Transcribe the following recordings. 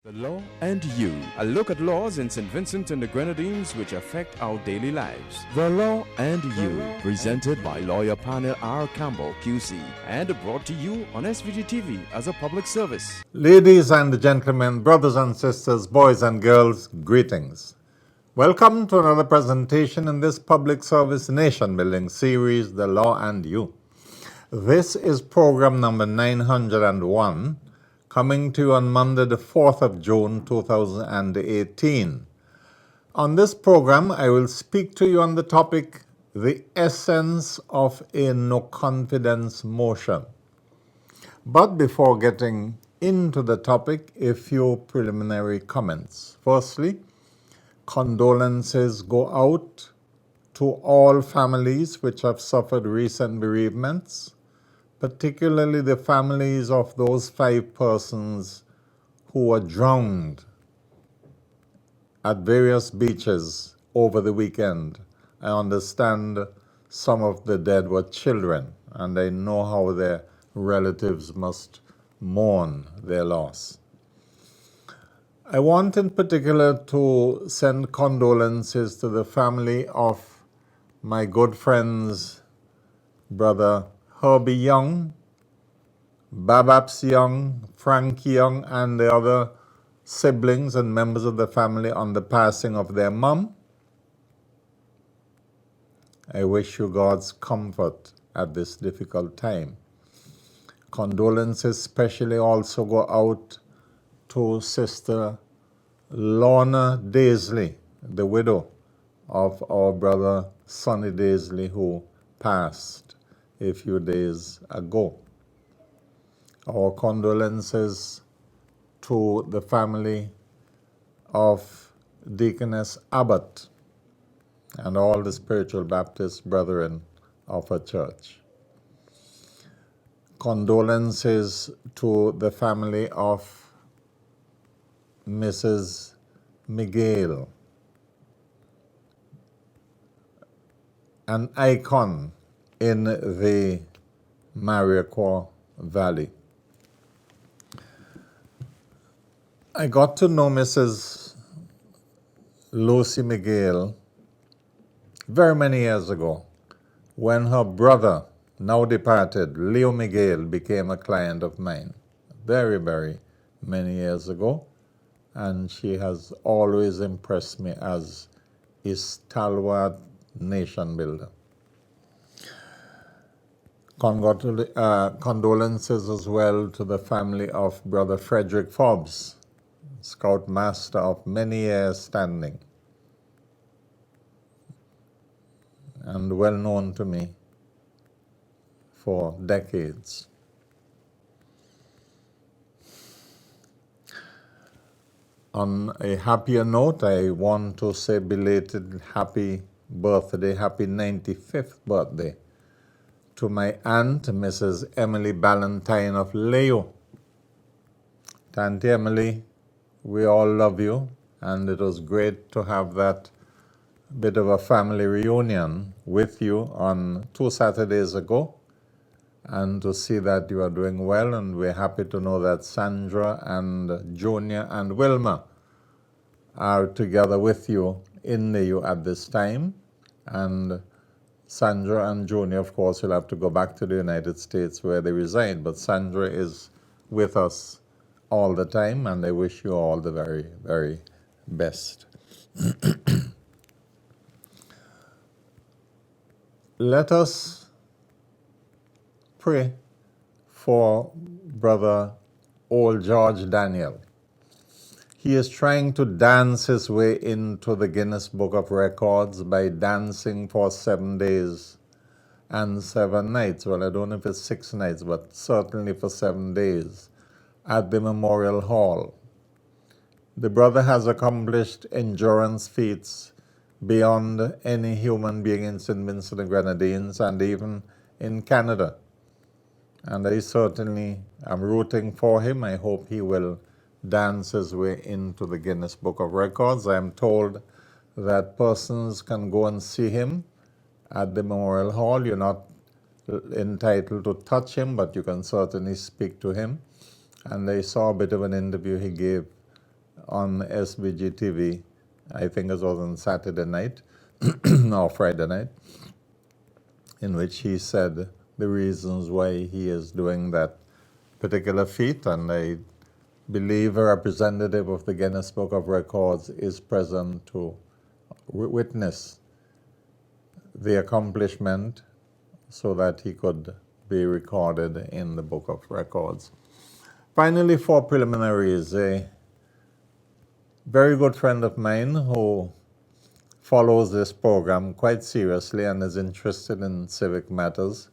The Law and You, a look at laws in St. Vincent and the Grenadines which affect our daily lives. The Law and You, presented by lawyer panel P.R Campbell QC and brought to you on SVG-TV as a public service. Ladies and gentlemen, brothers and sisters, boys and girls, greetings. Welcome to another presentation in this public service nation building series, The Law and You. This is program number 901. Coming to you on Monday, the 4th of June, 2018. On this program, I will speak to you on the topic, the essence of a no-confidence motion. But before getting into the topic, a few preliminary comments. Firstly, condolences go out to all families which have suffered recent bereavements, particularly the families of those 5 persons who were drowned at various beaches over the weekend. I understand some of the dead were children, and I know how their relatives must mourn their loss. I want in particular to send condolences to the family of my good friend's brother Herbie Young, Babs Young, Frank Young, and the other siblings and members of the family on the passing of their mom. I wish you God's comfort at this difficult time. Condolences especially also go out to Sister Lorna Daisley, the widow of our brother Sonny Daisley, who passed a few days ago. Our condolences to the family of Deaconess Abbott and all the spiritual Baptist brethren of her church. Condolences to the family of Mrs. Miguel, an icon in the Mariquar Valley. I got to know Mrs. Lucy Miguel very many years ago when her brother, now departed, Leo Miguel, became a client of mine. Very, very many years ago. And she has always impressed me as a stalwart nation builder. Condolences as well to the family of Brother Frederick Forbes, Scoutmaster of many years standing, and well known to me for decades. On a happier note, I want to say belated happy birthday, happy 95th birthday to my aunt, Mrs. Emily Ballantyne of Leo. Auntie Emily, we all love you, and it was great to have that bit of a family reunion with you on 2 Saturdays ago, and to see that you are doing well, and we're happy to know that Sandra and Junior and Wilma are together with you in the U at this time, and Sandra and Junior, of course, will have to go back to the United States where they reside, but Sandra is with us all the time, and I wish you all the very, very best. Let us pray for Brother Old George Daniel. He is trying to dance his way into the Guinness Book of Records by dancing for 7 days and 7 nights. Well, I don't know if it's 6 nights, but certainly for 7 days at the Memorial Hall. The brother has accomplished endurance feats beyond any human being in St. Vincent and Grenadines and even in Canada. And I certainly am rooting for him. I hope he will dance his way into the Guinness Book of Records. I am told that persons can go and see him at the Memorial Hall. You're not entitled to touch him, but you can certainly speak to him. And I saw a bit of an interview he gave on SVG-TV, I think it was on Saturday night or Friday night, in which he said the reasons why he is doing that particular feat, and I believe a representative of the Guinness Book of Records is present to witness the accomplishment so that he could be recorded in the Book of Records. Finally, for preliminaries, a very good friend of mine who follows this program quite seriously and is interested in civic matters,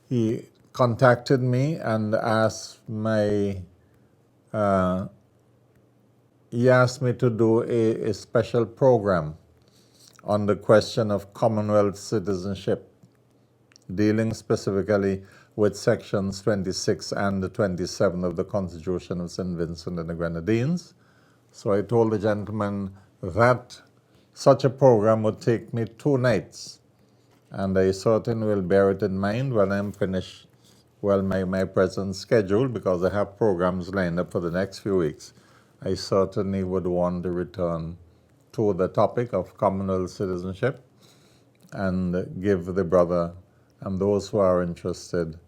he contacted me and asked me to do a special program on the question of Commonwealth citizenship, dealing specifically with sections 26 and 27 of the Constitution of St. Vincent and the Grenadines. So I told the gentleman that such a program would take me 2 nights, and I certainly will bear it in mind when I'm finished my present schedule, because I have programs lined up for the next few weeks. I certainly would want to return to the topic of Commonwealth citizenship and give the brother and those who are interested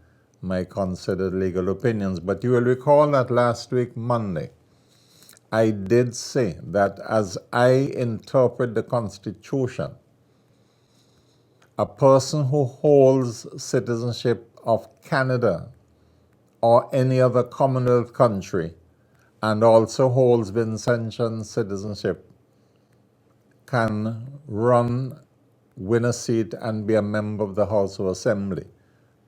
my considered legal opinions. But you will recall that last week, Monday, I did say that as I interpret the Constitution, a person who holds citizenship of Canada or any other Commonwealth country and also holds Vincentian citizenship can run, win a seat, and be a member of the House of Assembly.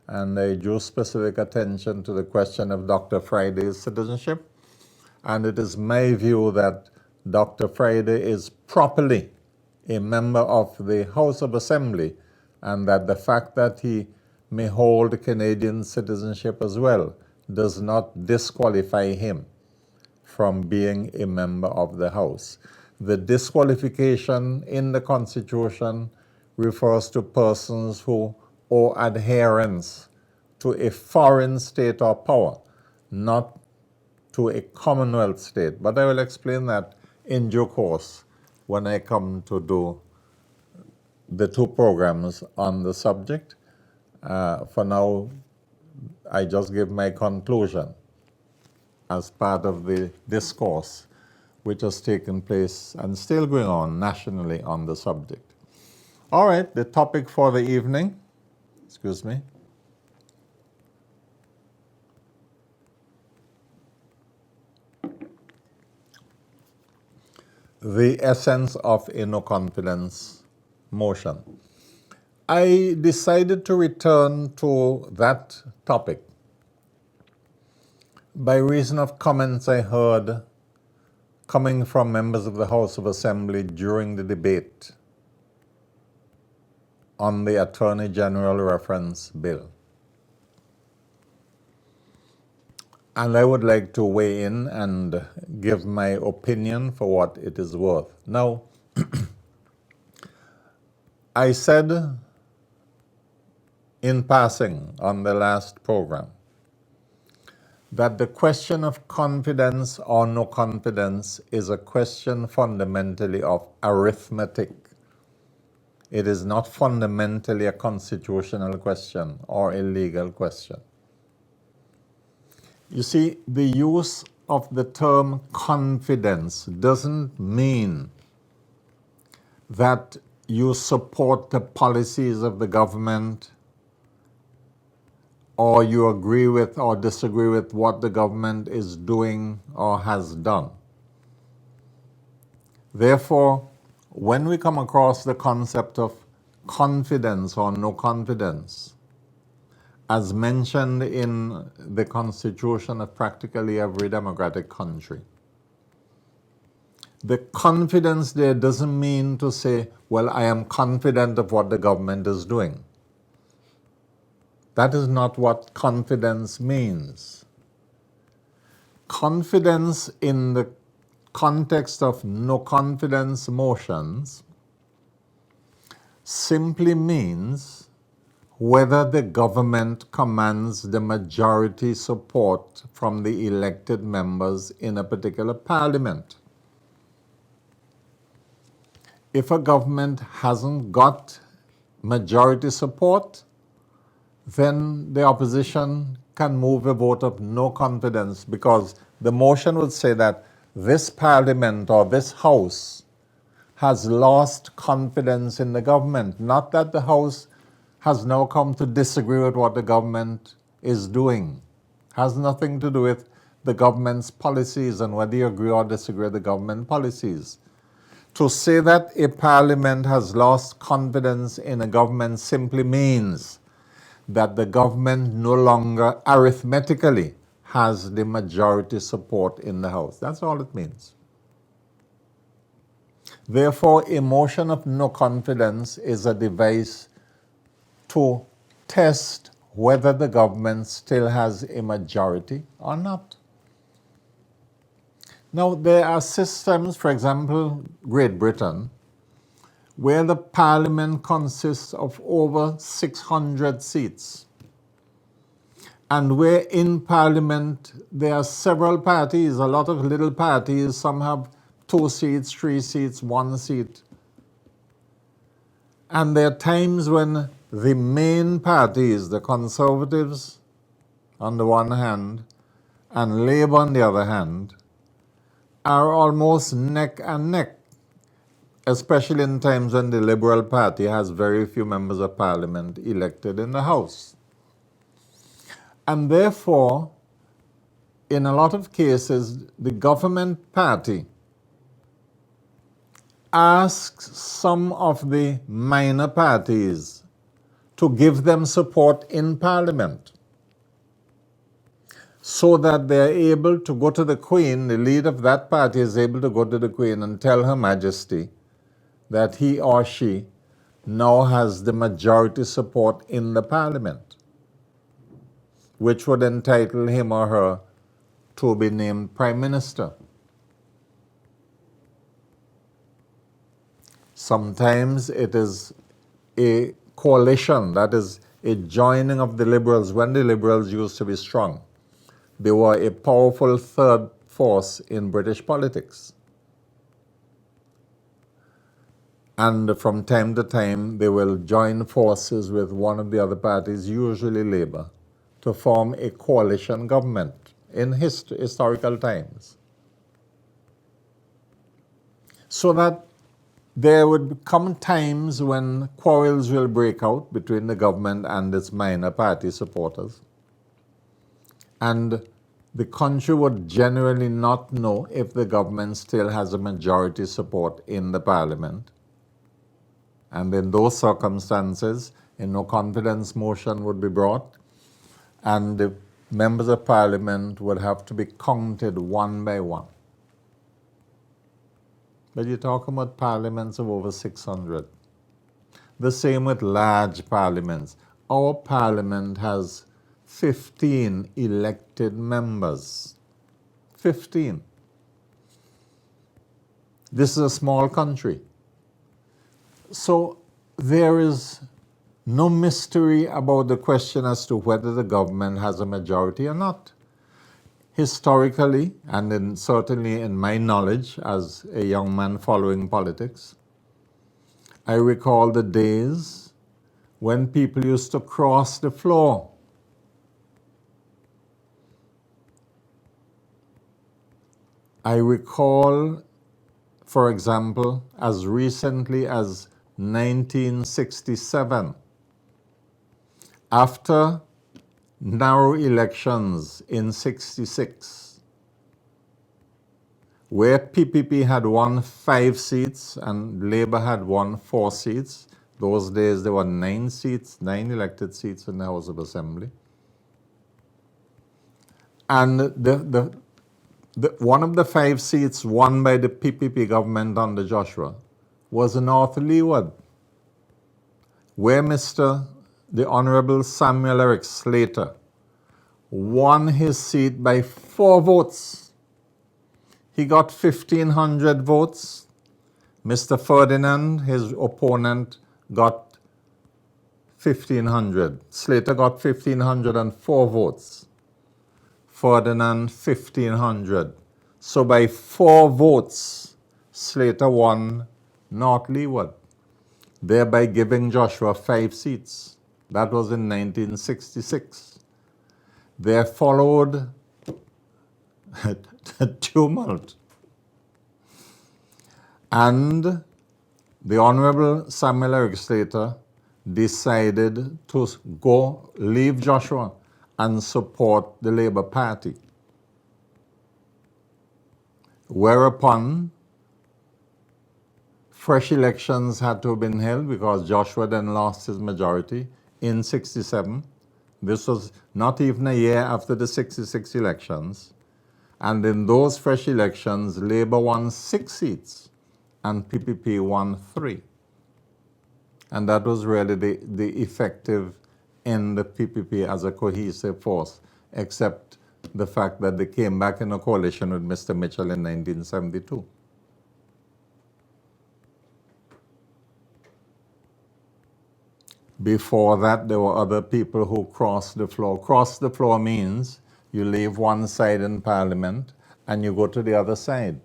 And I drew specific attention to the question of Dr. Friday's citizenship. And it is my view that Dr. Friday is properly a member of the House of Assembly, and that the fact that he may hold Canadian citizenship as well does not disqualify him from being a member of the House. The disqualification in the Constitution refers to persons who owe adherence to a foreign state or power, not to a Commonwealth state. But I will explain that in due course when I come to do the 2 programs on the subject. For now, I just give my conclusion as part of the discourse which has taken place and still going on nationally on the subject. All right, the topic for the evening, excuse me. The essence of a no confidence motion. I decided to return to that topic by reason of comments I heard coming from members of the House of Assembly during the debate on the Attorney General Reference Bill. And I would like to weigh in and give my opinion for what it is worth. Now, I said in passing on the last program that the question of confidence or no confidence is a question fundamentally of arithmetic. It is not fundamentally a constitutional question or a legal question. You see, the use of the term confidence doesn't mean that you support the policies of the government or you agree with or disagree with what the government is doing or has done. Therefore, when we come across the concept of confidence or no confidence, as mentioned in the Constitution of practically every democratic country, the confidence there doesn't mean to say, well, I am confident of what the government is doing. That is not what confidence means. Confidence in the context of no confidence motions simply means whether the government commands the majority support from the elected members in a particular parliament. if a government hasn't got majority support, then the opposition can move a vote of no confidence, because the motion would say that this parliament or this house has lost confidence in the government, not that the house has now come to disagree with what the government is doing. Has nothing to do with the government's policies and whether you agree or disagree with the government policies. To say that a parliament has lost confidence in a government simply means that the government no longer arithmetically has the majority support in the House. That's all it means. Therefore, a motion of no confidence is a device to test whether the government still has a majority or not. Now, there are systems, for example, Great Britain, where the parliament consists of over 600 seats, and where in parliament there are several parties, a lot of little parties. Some have 2 seats, 3 seats, 1 seat. And there are times when the main parties, the Conservatives on the one hand and Labour on the other hand, are almost neck and neck, especially in times when the Liberal Party has very few members of Parliament elected in the House. And therefore, in a lot of cases, the government party asks some of the minor parties to give them support in Parliament, so that they are able to go to the Queen. The leader of that party is able to go to the Queen and tell Her Majesty that he or she now has the majority support in the Parliament, which would entitle him or her to be named Prime Minister. Sometimes it is a coalition, that is a joining of the Liberals. When the Liberals used to be strong, they were a powerful third force in British politics. And from time to time, they will join forces with one of the other parties, usually Labour, to form a coalition government in historical times. So that there would come times when quarrels will break out between the government and its minor party supporters. And the country would generally not know if the government still has a majority support in the Parliament. And in those circumstances, a no confidence motion would be brought, and the members of Parliament would have to be counted one by one. But you're talking about parliaments of over 600. The same with large parliaments. Our parliament has 15 elected members. 15. This is a small country. So there is no mystery about the question as to whether the government has a majority or not. Historically, and certainly in my knowledge as a young man following politics, I recall the days when people used to cross the floor. I recall, for example, as recently as 1967, after narrow elections in 66, where PPP had won 5 seats and Labour had won 4 seats. Those days there were 9 elected seats in the House of Assembly. And one of the 5 seats won by the PPP government under Joshua was North Leeward, where the Honorable Samuel Eric Slater won his seat by 4 votes. He got 1,500 votes. Mr. Ferdinand, his opponent, got 1,500. Slater got 1,504 votes. Ferdinand, 1,500. So by 4 votes, Slater won north leeward, thereby giving Joshua 5 seats. That was in 1966. There followed a tumult, and the Honorable Samuel Eric Slater decided to leave Joshua and support the Labour Party. Whereupon fresh elections had to have been held because Joshua then lost his majority in 67. This was not even a year after the 66 elections. And in those fresh elections, Labour won 6 seats and PPP won 3. And that was really the effective end of PPP as a cohesive force, except the fact that they came back in a coalition with Mr. Mitchell in 1972. Before that, there were other people who crossed the floor. Cross the floor means you leave one side in Parliament and you go to the other side.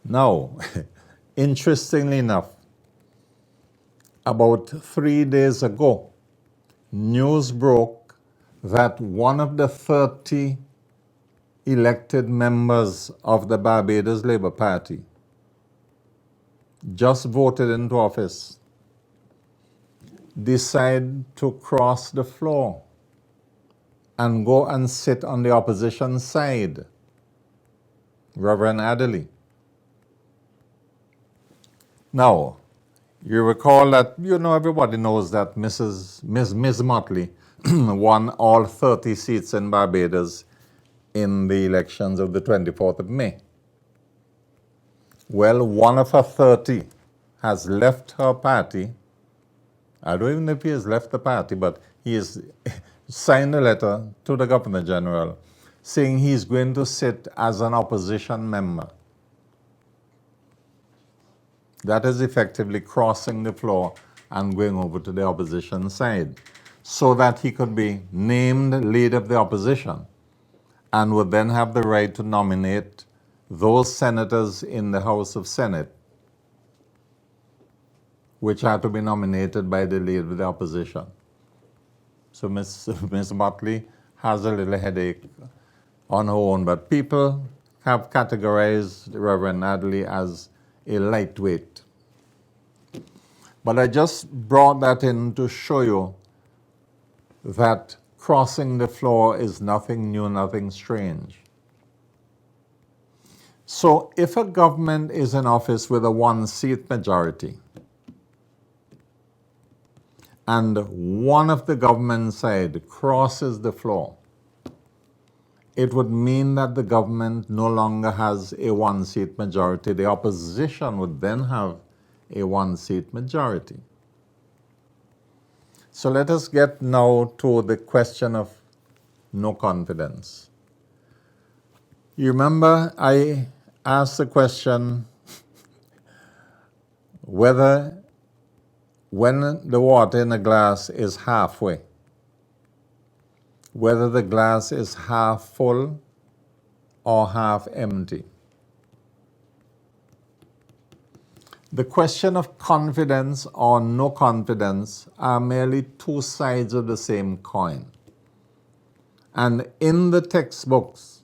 Now, interestingly enough, about 3 days ago, news broke that one of the 30 elected members of the Barbados Labour Party just voted into office, decide to cross the floor and go and sit on the opposition side. Reverend Adderley. Now, you recall that, everybody knows that Ms. Motley won all 30 seats in Barbados in the elections of the 24th of May. Well, one of her 30 has left her party. I don't even know if he has left the party, but he has signed a letter to the Governor General saying he's going to sit as an opposition member. That is effectively crossing the floor and going over to the opposition side so that he could be named leader of the opposition and would then have the right to nominate those senators in the House of Senate which had to be nominated by the leader of the opposition. So Ms. Motley has a little headache on her own, but people have categorized Reverend Adderley as a lightweight. But I just brought that in to show you that crossing the floor is nothing new, nothing strange. So if a government is in office with a 1-seat majority, and one of the government side crosses the floor, it would mean that the government no longer has a 1-seat majority. The opposition would then have a 1-seat majority. So let us get now to the question of no confidence. You remember I asked the question whether when the water in a glass is halfway, whether the glass is half full or half empty. The question of confidence or no confidence are merely two sides of the same coin. And in the textbooks,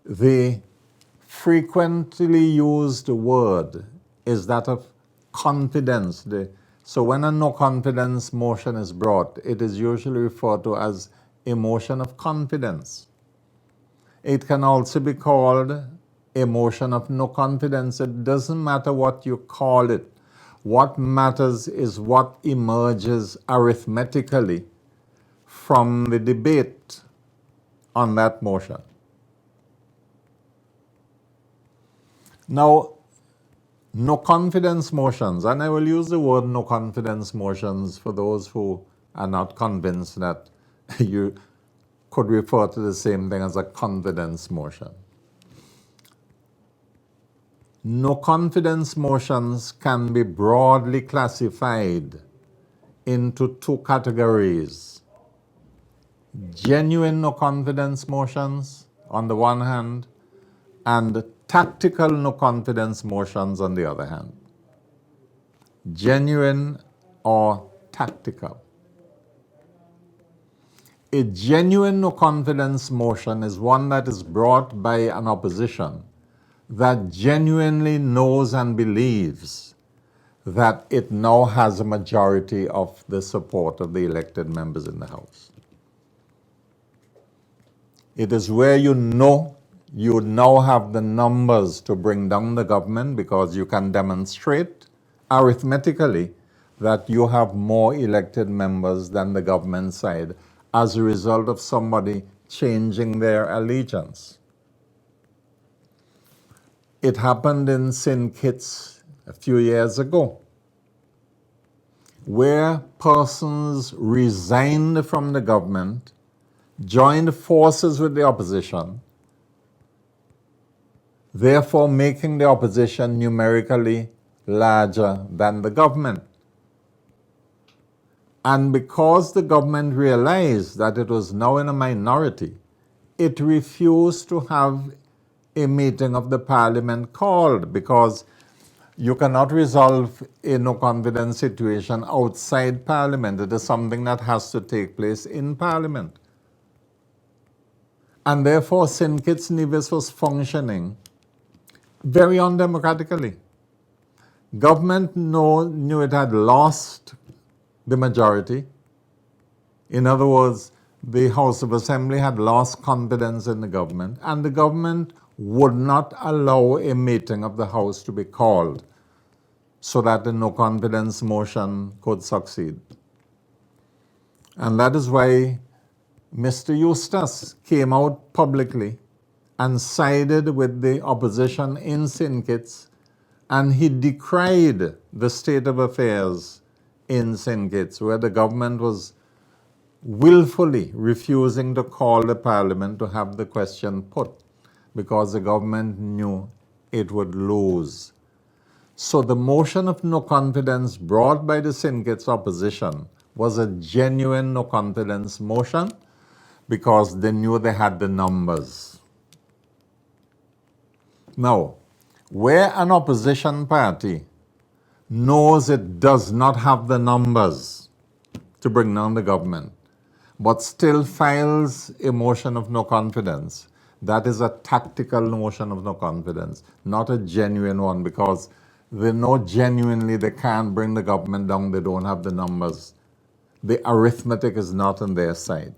the frequently used word is that of confidence. So when a no confidence motion is brought, it is usually referred to as a motion of confidence. It can also be called a motion of no confidence. It doesn't matter what you call it. What matters is what emerges arithmetically from the debate on that motion. Now, no confidence motions, and I will use the word no confidence motions for those who are not convinced that you could refer to the same thing as a confidence motion. No confidence motions can be broadly classified into two categories. Genuine no confidence motions on the one hand, and tactical no confidence motions on the other hand. Genuine or tactical. A genuine no confidence motion is one that is brought by an opposition that genuinely knows and believes that it now has a majority of the support of the elected members in the House. It is where you know you now have the numbers to bring down the government because you can demonstrate arithmetically that you have more elected members than the government side as a result of somebody changing their allegiance. It happened in St. Kitts a few years ago, where persons resigned from the government, joined forces with the opposition, therefore making the opposition numerically larger than the government. And because the government realized that it was now in a minority, it refused to have a meeting of the parliament called, because you cannot resolve a no confidence situation outside parliament. It is something that has to take place in parliament. And therefore, St. Kitts Nevis was functioning very undemocratically. Government knew it had lost the majority. In other words, the House of Assembly had lost confidence in the government, and the government would not allow a meeting of the House to be called so that the no confidence motion could succeed. And that is why Mr. Eustace came out publicly and sided with the opposition in St. Kitts, and he decried the state of affairs in St. Kitts, where the government was willfully refusing to call the parliament to have the question put because the government knew it would lose. So the motion of no confidence brought by the St. Kitts opposition was a genuine no confidence motion because they knew they had the numbers. Now, where an opposition party knows it does not have the numbers to bring down the government, but still files a motion of no confidence, that is a tactical motion of no confidence, not a genuine one, because they know genuinely they can't bring the government down, they don't have the numbers. The arithmetic is not on their side.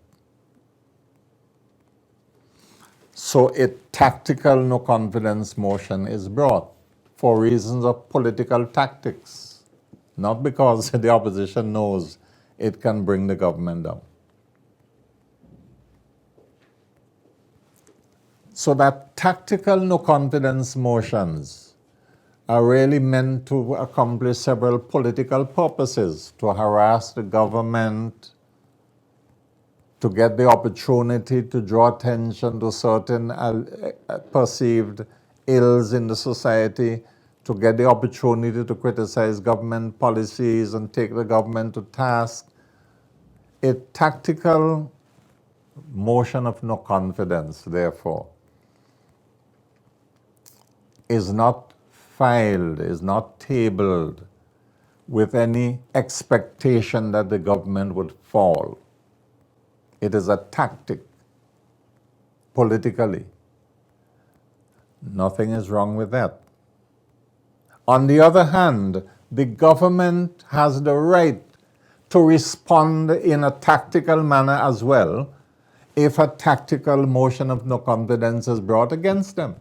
So a tactical no confidence motion is brought for reasons of political tactics, not because the opposition knows it can bring the government down. So that tactical no confidence motions are really meant to accomplish several political purposes: to harass the government, to get the opportunity to draw attention to certain perceived ills in the society, to get the opportunity to criticize government policies and take the government to task. A tactical motion of no confidence, therefore, is not filed, is not tabled with any expectation that the government would fall. It is a tactic, politically. Nothing is wrong with that. On the other hand, the government has the right to respond in a tactical manner as well if a tactical motion of no confidence is brought against them.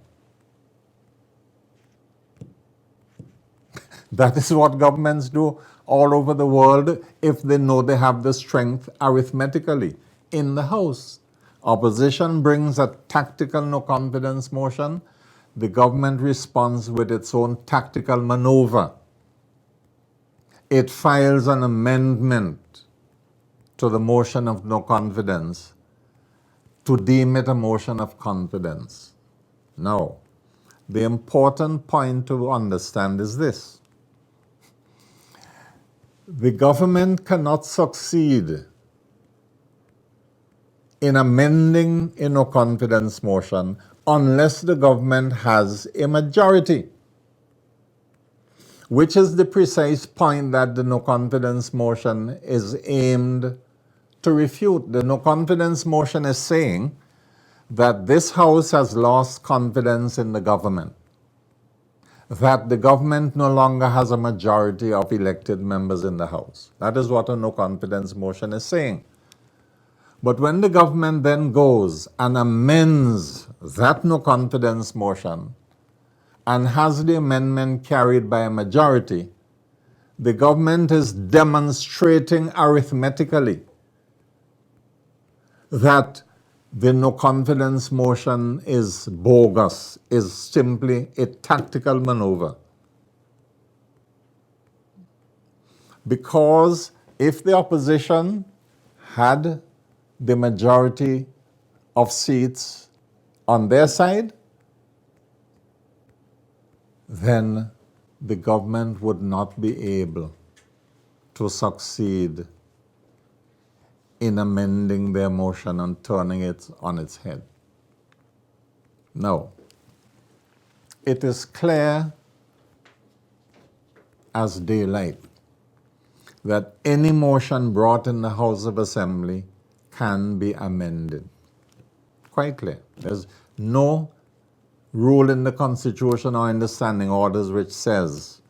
That is what governments do all over the world if they know they have the strength arithmetically in the House. Opposition brings a tactical no confidence motion. The government responds with its own tactical maneuver. It files an amendment to the motion of no confidence to deem it a motion of confidence. Now, the important point to understand is this. The government cannot succeed in amending a no confidence motion unless the government has a majority, which is the precise point that the no confidence motion is aimed to refute. The no confidence motion is saying that this House has lost confidence in the government, that the government no longer has a majority of elected members in the House. That is what a no confidence motion is saying. But when the government then goes and amends that no confidence motion and has the amendment carried by a majority, the government is demonstrating arithmetically that the no confidence motion is bogus, is simply a tactical maneuver. Because if the opposition had the majority of seats on their side, then the government would not be able to succeed in amending their motion and turning it on its head. No. It is clear as daylight that any motion brought in the House of Assembly can be amended. Quite clear. There's no rule in the Constitution or in the standing orders which says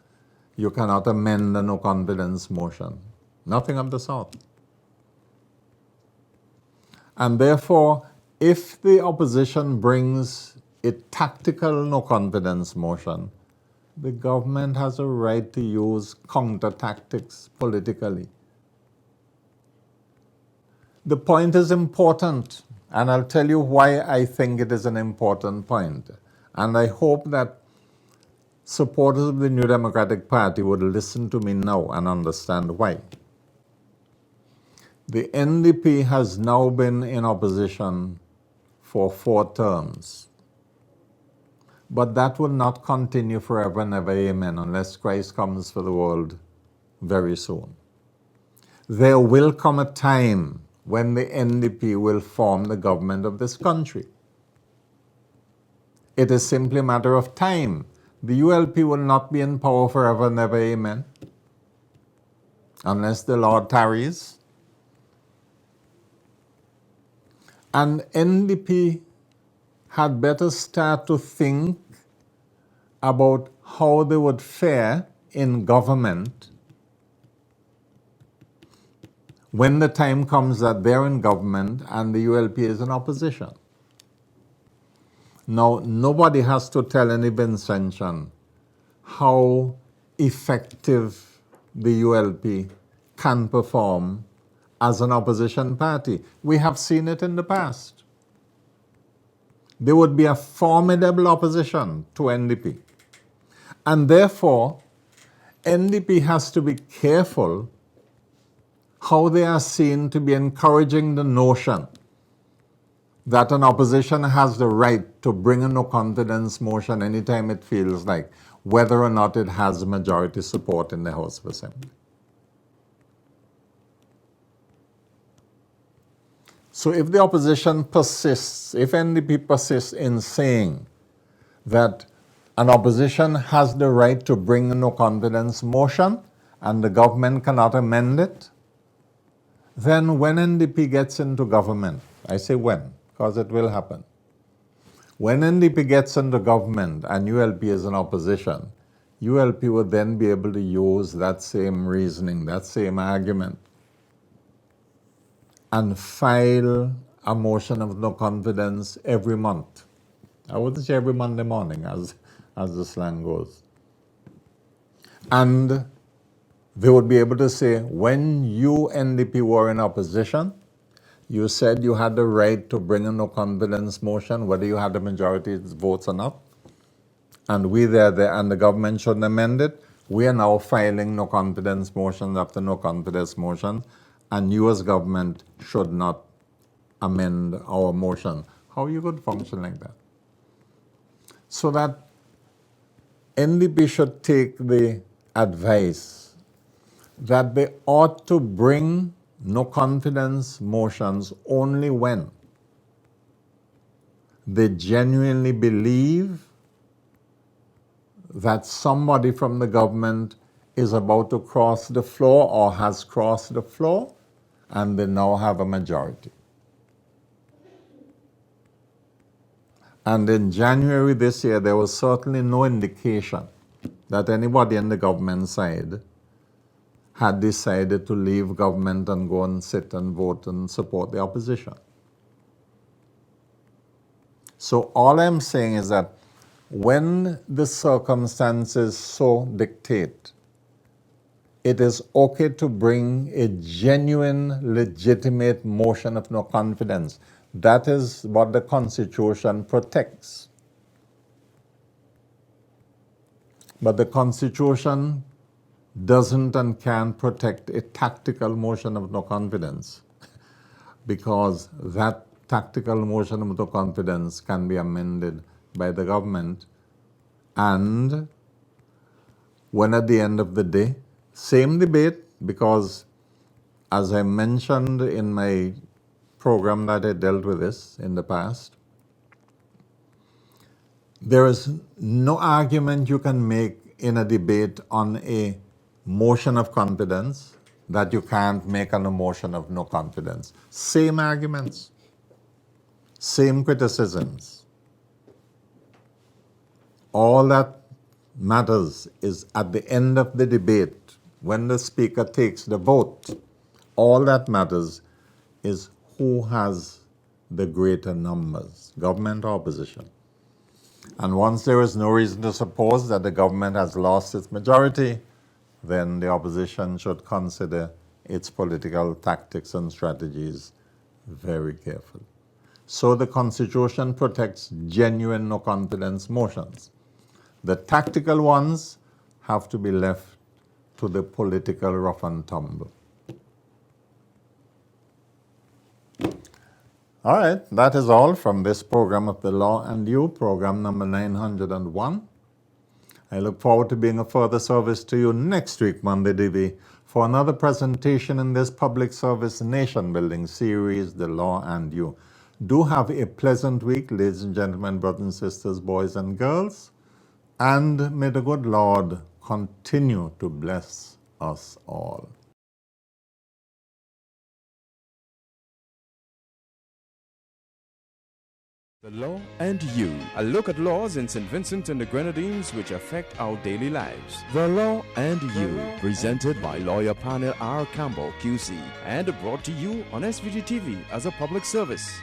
you cannot amend the no confidence motion. Nothing of the sort. And therefore, if the opposition brings a tactical no confidence motion, the government has a right to use counter tactics politically. The point is important, and I'll tell you why I think it is an important point. And I hope that supporters of the New Democratic Party would listen to me now and understand why. The NDP has now been in opposition for 4 terms. But that will not continue forever and ever, amen, unless Christ comes for the world very soon. There will come a time when the NDP will form the government of this country. It is simply a matter of time. The ULP will not be in power forever and ever, amen, unless the Lord tarries. And NDP had better start to think about how they would fare in government when the time comes that they're in government and the ULP is in opposition. Now, nobody has to tell any Vincentian how effective the ULP can perform as an opposition party. We have seen it in the past. There would be a formidable opposition to NDP. And therefore, NDP has to be careful how they are seen to be encouraging the notion that an opposition has the right to bring a no confidence motion anytime it feels like, whether or not it has majority support in the House of Assembly. So if the opposition persists, if NDP persists in saying that an opposition has the right to bring a no confidence motion and the government cannot amend it, then when NDP gets into government, I say when, because it will happen. When NDP gets into government and ULP is in opposition, ULP would then be able to use that same reasoning, that same argument, and file a motion of no confidence every month. I wouldn't say every Monday morning, as the slang goes. And they would be able to say, when you, NDP, were in opposition, you said you had the right to bring a no confidence motion, whether you had the majority votes or not. And we there, and the government shouldn't amend it. We are now filing no confidence motions after no confidence motion, and you as government should not amend our motion. How you could function like that? So that NDP should take the advice that they ought to bring no confidence motions only when they genuinely believe that somebody from the government is about to cross the floor or has crossed the floor, and they now have a majority. And in January this year, there was certainly no indication that anybody on the government side had decided to leave government and go and sit and vote and support the opposition. So all I'm saying is that when the circumstances so dictate, it is okay to bring a genuine, legitimate motion of no confidence. That is what the Constitution protects. But the Constitution doesn't and can't protect a tactical motion of no confidence, because that tactical motion of no confidence can be amended by the government. And when at the end of the day, same debate, because as I mentioned in my program that I dealt with this in the past, there is no argument you can make in a debate on a motion of confidence that you can't make on a motion of no confidence. Same arguments, same criticisms. All that matters is at the end of the debate, when the speaker takes the vote, all that matters is who has the greater numbers, government or opposition. And once there is no reason to suppose that the government has lost its majority, then the opposition should consider its political tactics and strategies very carefully. So the Constitution protects genuine no confidence motions. The tactical ones have to be left to the political rough and tumble. All right, that is all from this program of The Law and You, program number 901. I look forward to being of further service to you next week, Monday, DV, for another presentation in this public service nation-building series, The Law and You. Do have a pleasant week, ladies and gentlemen, brothers and sisters, boys and girls, and may the good Lord continue to bless us all. The Law and You, a look at laws in St. Vincent and the Grenadines which affect our daily lives. The Law and You, presented by lawyer panel P.R Campbell QC and brought to you on SVG-TV as a public service.